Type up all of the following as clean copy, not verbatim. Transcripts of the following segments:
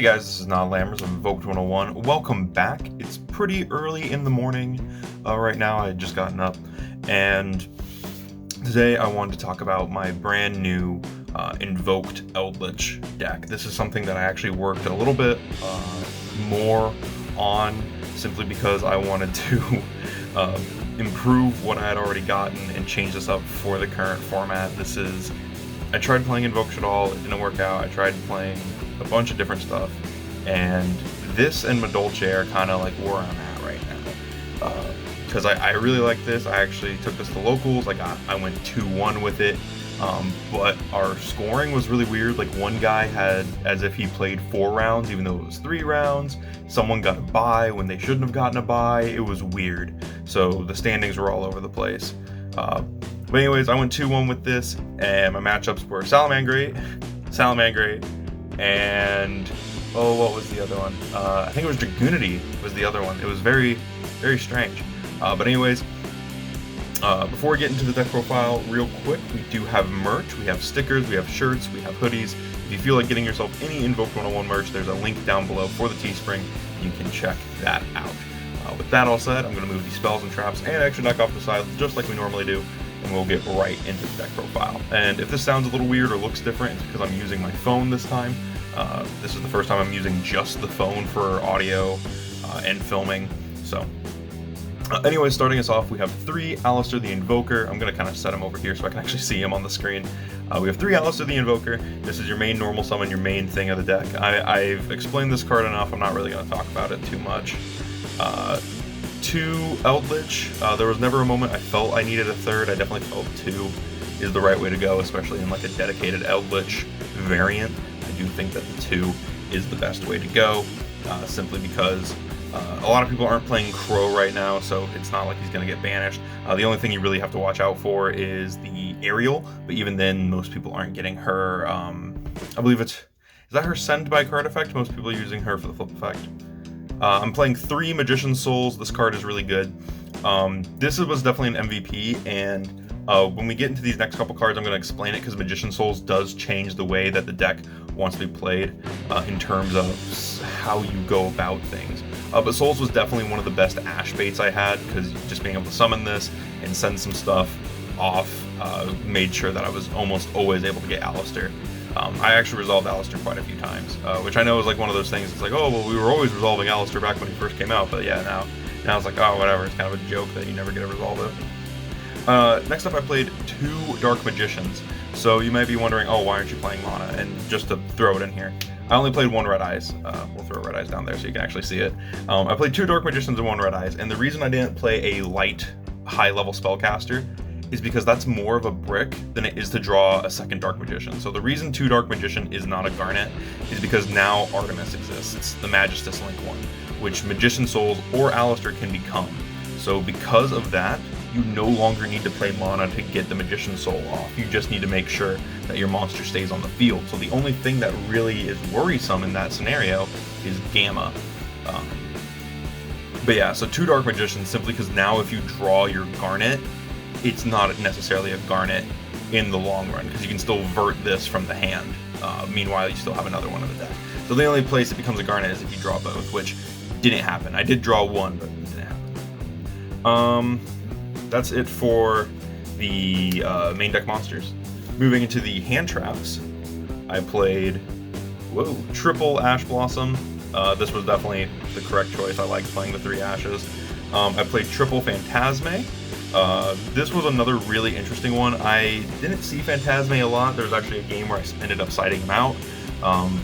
Hey guys, this is Not Lammers of Invoked 101. Welcome back. It's pretty early in the morning right now. I had just gotten up, and today I wanted to talk about my brand new Invoked Eldlich deck. This is something that I actually worked a little bit more on, simply because I wanted to improve what I had already gotten and change this up for the current format. I tried playing Invoked at all, it didn't work out. I tried playing a bunch of different stuff, and this and Madolche are kind of like where I'm at right now, because I really like this. I actually took this to locals. I went 2-1 with it, but our scoring was really weird. Like, one guy had as if he played 4 rounds even though it was 3 rounds. Someone got a bye when they shouldn't have gotten a bye. It was weird, so the standings were all over the place. But anyways, I went 2-1 with this, and my matchups were Salamangreat, and what was the other one? I think it was Dragoonity was the other one. It was very, very strange. But anyways, before we get into the deck profile, real quick, we do have merch. We have stickers, we have shirts, we have hoodies. If you feel like getting yourself any Invoked 101 merch, there's a link down below for the Teespring. You can check that out. With that all said, I'm going to move these spells and traps and action deck off the side just like we normally do, and we'll get right into the deck profile. And if this sounds a little weird or looks different, it's because I'm using my phone this time. This is the first time I'm using just the phone for audio and filming. So, anyways, starting us off, we have 3 Alistair the Invoker. I'm going to kind of set him over here so I can actually see him on the screen. We have 3 Alistair the Invoker. This is your main normal summon, your main thing of the deck. I've explained this card enough, I'm not really going to talk about it too much. 2 Eldlich. There was never a moment I felt I needed a third. I definitely felt 2 is the right way to go, especially in like a dedicated Eldlich variant. I do think that the 2 is the best way to go, simply because a lot of people aren't playing Crow right now, so it's not like he's going to get banished. The only thing you really have to watch out for is the Aerial, but even then, most people aren't getting her. I believe is that her Send by card effect? Most people are using her for the flip effect. I'm playing 3 Magician Souls. This card is really good. This was definitely an MVP, and when we get into these next couple cards, I'm going to explain it, because Magician Souls does change the way that the deck wants to be played in terms of how you go about things. But Souls was definitely one of the best Ash baits I had, because just being able to summon this and send some stuff off made sure that I was almost always able to get Alistair. I actually resolved Alistair quite a few times, which I know is like one of those things. It's like, oh, well, we were always resolving Alistair back when he first came out, but yeah, now it's like, oh, whatever. It's kind of a joke that you never get to resolve it. Next up, I played 2 Dark Magicians. So you might be wondering, oh, why aren't you playing Mana? And just to throw it in here, I only played 1 Red Eyes. We'll throw Red Eyes down there so you can actually see it. I played 2 Dark Magicians and 1 Red Eyes, and the reason I didn't play a light, high-level spellcaster is because that's more of a brick than it is to draw a second Dark Magician. So the reason 2 Dark Magician is not a Garnet is because now Artemis exists, the Magistus Link one, which Magician Souls or Alistair can become. So because of that, you no longer need to play Mana to get the Magician Soul off. You just need to make sure that your monster stays on the field. So the only thing that really is worrisome in that scenario is Gamma. But yeah, so 2 Dark Magicians, simply because now if you draw your Garnet, it's not necessarily a Garnet in the long run, because you can still vert this from the hand. Meanwhile, you still have another one in the deck. So the only place it becomes a Garnet is if you draw both, which didn't happen. I did draw 1, but it didn't happen. That's it for the main deck monsters. Moving into the hand traps, I played triple Ash Blossom. This was definitely the correct choice. I liked playing the 3 Ashes. I played triple Phantasme. This was another really interesting one. I didn't see Phantasme a lot. There was actually a game where I ended up siding him out,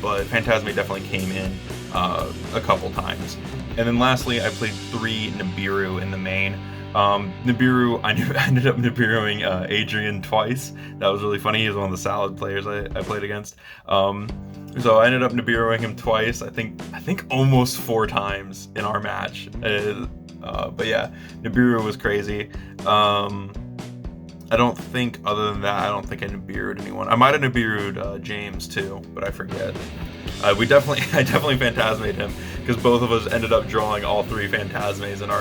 but Phantasme definitely came in a couple times. And then lastly, I played 3 Nibiru in the main. Nibiru, I ended up Nibiruing Adrian twice. That was really funny. He was one of the Salad players I played against. So I ended up Nibiruing him twice. I think almost 4 times in our match. But yeah, Nibiru was crazy. I don't think, other than that, I don't think I Nibiru'd anyone. I might have Nibiru'd James too, but I forget. I definitely Phantasma'd him, because both of us ended up drawing all 3 Phantasmes in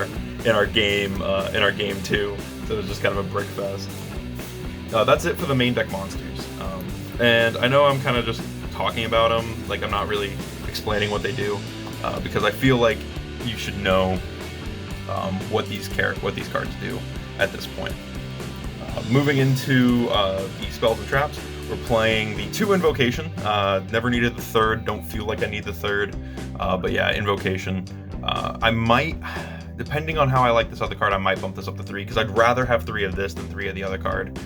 our game 2. So it was just kind of a brick fest. That's it for the main deck monsters. And I know I'm kind of just talking about them, like I'm not really explaining what they do, because I feel like you should know what these cards do at this point. Moving into the spells and traps, we're playing the 2 Invocation. Never needed the 3rd, don't feel like I need the 3rd, but yeah, Invocation. I might, depending on how I like this other card, I might bump this up to 3, because I'd rather have 3 of this than 3 of the other card.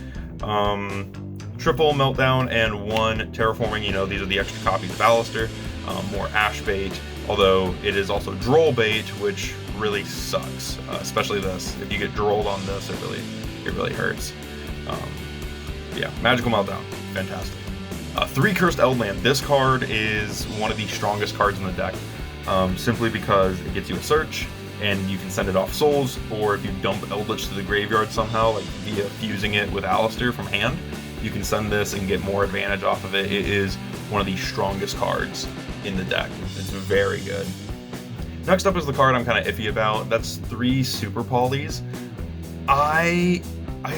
Triple Meltdown and 1 Terraforming, you know, these are the extra copies of Alistair. More Ash Bait, although it is also Droll Bait, which really sucks, especially this. If you get drolled on this, it really hurts. Yeah, Magical Meltdown, fantastic. 3 Cursed Eldland. This card is one of the strongest cards in the deck, simply because it gets you a search, and you can send it off souls, or if you dump Eldlich to the graveyard somehow, like via fusing it with Alistair from hand, you can send this and get more advantage off of it. It is one of the strongest cards in the deck. It's very good. Next up is the card I'm kind of iffy about. That's 3 Super Polys. I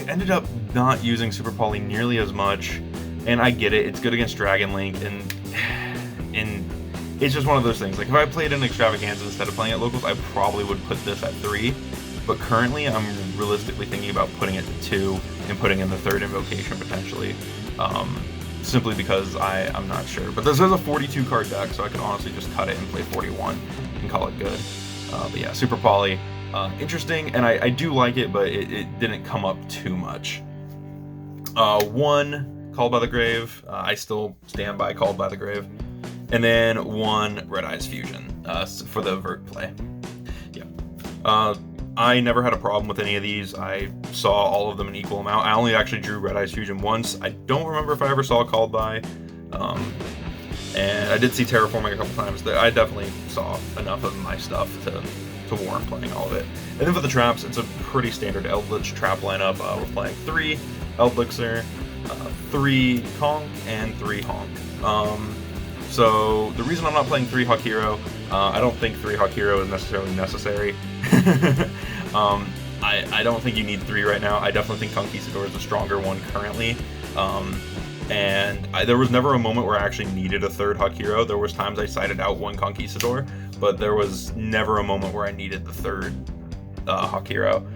ended up not using Super Poly nearly as much, and I get it. It's good against Dragon Link, and it's just one of those things. Like, if I played an Extravaganza instead of playing at locals, I probably would put this at 3. But currently, I'm realistically thinking about putting it to 2 and putting in the 3rd Invocation potentially, simply because I'm not sure. But this is a 42 card deck, so I can honestly just cut it and play 41 and call it good. But yeah, Super Poly, interesting, and I do like it, but it didn't come up too much. 1 Called by the Grave, I still stand by Called by the Grave, and then 1 Red Eyes Fusion for the Vert play. Yeah. I never had a problem with any of these. I saw all of them in equal amount. I only actually drew Red Eyes Fusion once. I don't remember if I ever saw Called by. And I did see Terraforming a couple times. I definitely saw enough of my stuff to warrant playing all of it. And then for the traps, it's a pretty standard Eldlich trap lineup. We're playing 3 Eldlixir, 3 Conk, and 3 Honk. So the reason I'm not playing 3 Hawk Hero, I don't think 3 Hawk Hero is necessarily necessary. I don't think you need 3 right now. I definitely think Conquistador is the stronger one currently. And there was never a moment where I actually needed a 3rd Hawk Hero. There was times I sided out 1 Conquistador, but there was never a moment where I needed the 3rd Hawk Hero.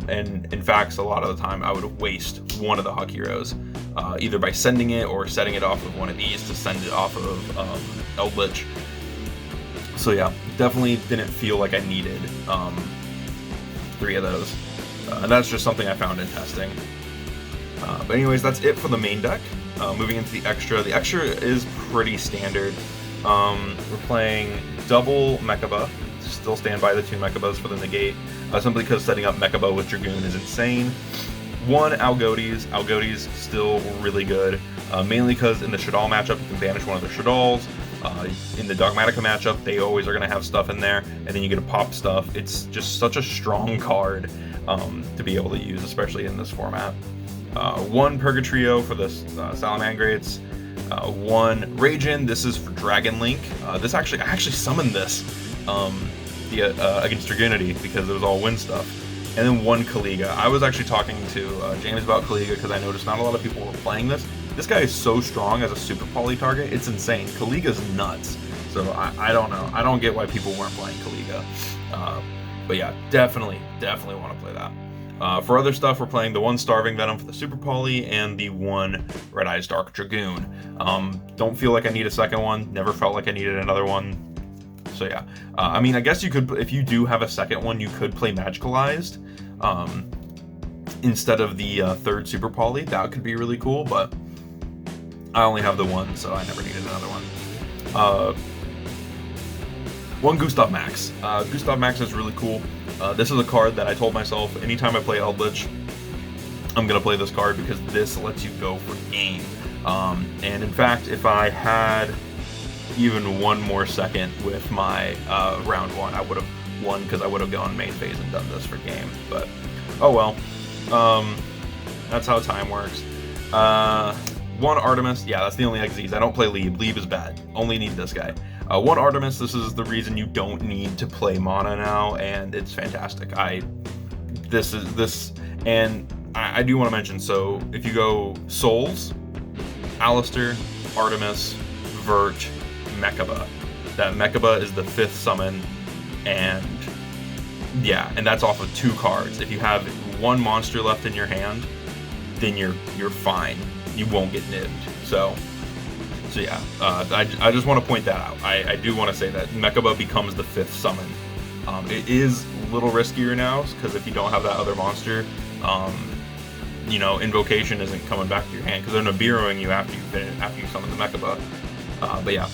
And in fact, a lot of the time I would waste one of the Hawk Heroes, either by sending it or setting it off of one of these to send it off of Eldlich. So yeah, definitely didn't feel like I needed 3 of those. And that's just something I found in testing. But anyways, that's it for the main deck. Moving into the extra. The extra is pretty standard. We're playing double Mechaba. Still stand by the 2 Mechabas for the negate, simply because setting up Mechaba with Dragoon is insane. 1 Algodes. Algodes still really good, mainly because in the Shadal matchup you can banish one of the Shadals. In the Dogmatica matchup, they always are going to have stuff in there, and then you get to pop stuff. It's just such a strong card to be able to use, especially in this format. 1 Purgatrio for the Salamangrates. 1 Ragin. This is for Dragon Link. I actually summoned this against Dragunity because it was all wind stuff. And then 1 Kaliga. I was actually talking to James about Kaliga because I noticed not a lot of people were playing this. This guy is so strong as a super poly target, it's insane. Kaliga's nuts. So I don't know. I don't get why people weren't playing Kaliga. But yeah, definitely want to play that. For other stuff, we're playing the 1 Starving Venom for the Super Poly and the 1 Red Eyes Dark Dragoon. Don't feel like I need a second one. Never felt like I needed another one. So yeah, I mean, I guess you could, if you do have a second one, you could play Magicalized instead of the 3rd Super Poly. That could be really cool, but I only have the 1, so I never needed another one. 1 Gustav Max. Gustav Max is really cool. This is a card that I told myself anytime I play Eldlich, I'm going to play this card because this lets you go for game. And in fact, if I had even 1 more second with my round 1, I would have won because I would have gone main phase and done this for game. But, oh well. That's how time works. 1 Artemis. Yeah, that's the only XZs. I don't play Lieb. Lieb is bad. Only need this guy. 1 Artemis. This is the reason you don't need to play mana now, and it's fantastic. I do want to mention, so if you go Souls, Alistair, Artemis, Vert, Mechaba. that Mechaba is the 5th summon, and yeah, and that's off of 2 cards. If you have 1 monster left in your hand, then you're fine. You won't get nibbed. So yeah, I just want to point that out. I do want to say that Mechaba becomes the 5th summon. It is a little riskier now, because if you don't have that other monster, you know, Invocation isn't coming back to your hand, because they're Nibiruing you after you summon the Mechaba. But yeah,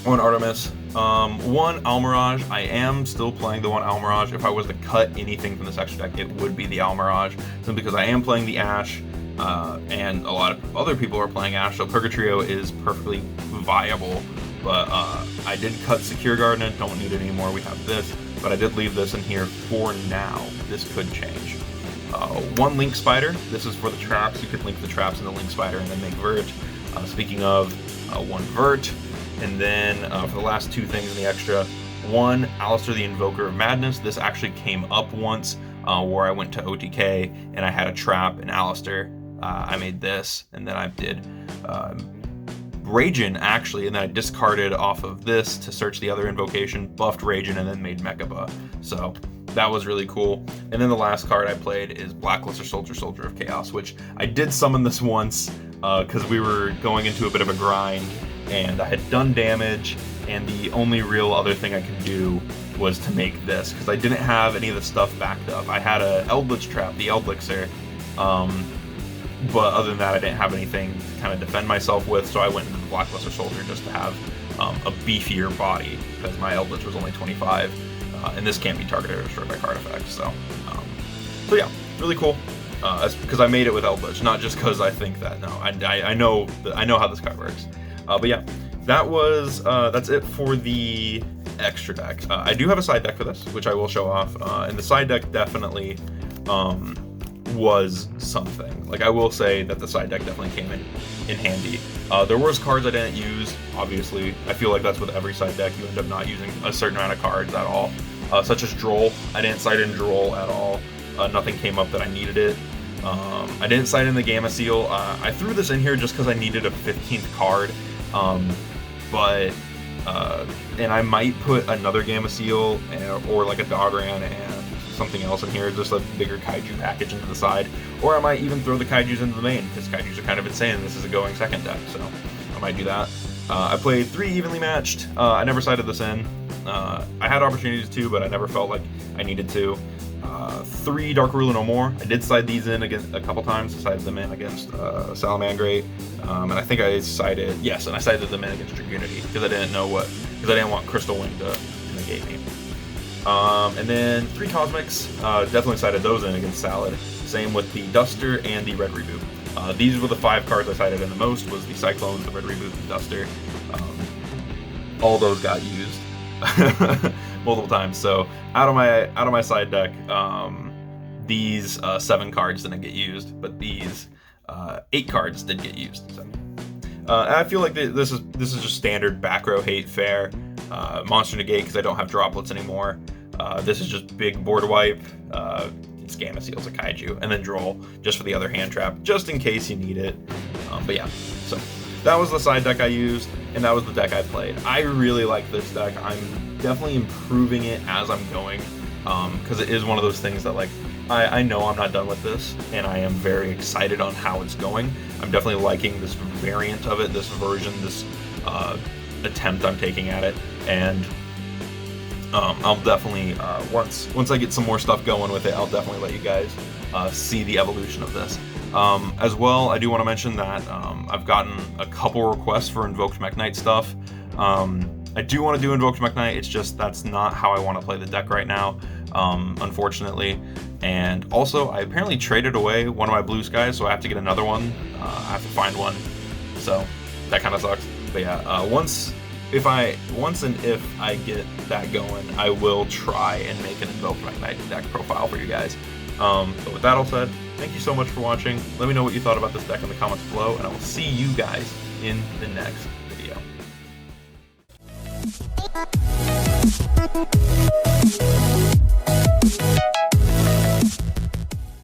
1 Artemis, 1 Almirage. I am still playing the 1 Almirage. If I was to cut anything from this extra deck, it would be the Almirage, simply because I am playing the Ash, and a lot of other people are playing Ash, so Purgatrio is perfectly viable. But I did cut Secure Garden, don't need it anymore. We have this, but I did leave this in here for now. This could change. 1 Link Spider. This is for the traps. You could link the traps in the Link Spider and then make Vert. Speaking of, 1 Vert. And then for the last 2 things in the extra, 1 Alistair the Invoker of Madness. This actually came up once where I went to OTK and I had a trap in Alistair. I made this, and then I did Ragin actually, and then I discarded off of this to search the other invocation, buffed Ragin, and then made Mechaba. So that was really cool. And then the last card I played is Blackluster Soldier of Chaos, which I did summon this once because we were going into a bit of a grind, and I had done damage, and the only real other thing I could do was to make this, because I didn't have any of the stuff backed up. I had a Eldlich trap, the Eldlixir, but other than that I didn't have anything to kind of defend myself with, so I went into the Blackluster Soldier just to have a beefier body, because my Eldlich was only 25, and this can't be targeted or destroyed by card effects, so yeah, really cool. Because I made it with Eldlich, not just because I think that. No, I know how this card works. But yeah, that's it for the extra deck. I do have a side deck for this, which I will show off, and the side deck definitely was something. Like, I will say that the side deck definitely came in handy. There was cards I didn't use, obviously. I feel like that's with every side deck. You end up not using a certain amount of cards at all, such as Droll. I didn't side in Droll at all. Nothing came up that I needed it. I didn't side in the Gamma Seal. I threw this in here just because I needed a 15th card, and I might put another Gamma Seal or like a Dogran and something else in here, just a bigger Kaiju package into the side, or I might even throw the Kaijus into the main, because Kaijus are kind of insane, and this is a going second deck, so I might do that. I played 3 evenly matched. I never sided this in. I had opportunities to, but I never felt like I needed to. 3 Dark Ruler No More. I did side these in against a couple times. I sided them in against Salamangreat, and I think I sided them in against Dragoonity, because I didn't want Crystal Wing to negate me. And then 3 Cosmics. Definitely sided those in against Salad. Same with the Duster and the Red Reboot. These were the 5 cards I sided in the most. Was the Cyclones, the Red Reboot, and the Duster. All those got used multiple times. So out of my side deck, these 7 cards didn't get used, but these 8 cards did get used. So I feel like this is just standard back row hate fair. Monster negate because I don't have droplets anymore. This is just big board wipe. It's Gamma Seals, a Kaiju, and then Droll just for the other hand trap, just in case you need it. But yeah, so that was the side deck I used, and that was the deck I played. I really like this deck. I'm definitely improving it as I'm going, because it is one of those things that, like, I know I'm not done with this, and I am very excited on how it's going. I'm definitely liking this variant of it, this version, this attempt I'm taking at it, and I'll definitely, once I get some more stuff going with it, I'll definitely let you guys see the evolution of this. As well, I do want to mention that I've gotten a couple requests for Invoked Mech Knight stuff. I do want to do Invoked Mech Knight, it's just that's not how I want to play the deck right now, unfortunately. And also, I apparently traded away one of my blue skies, so I have to get another one. I have to find one, so that kind of sucks. But yeah, once and if I get that going, I will try and make an Invoked Mech Knight deck profile for you guys. But with that all said, thank you so much for watching. Let me know what you thought about this deck in the comments below, and I will see you guys in the next video.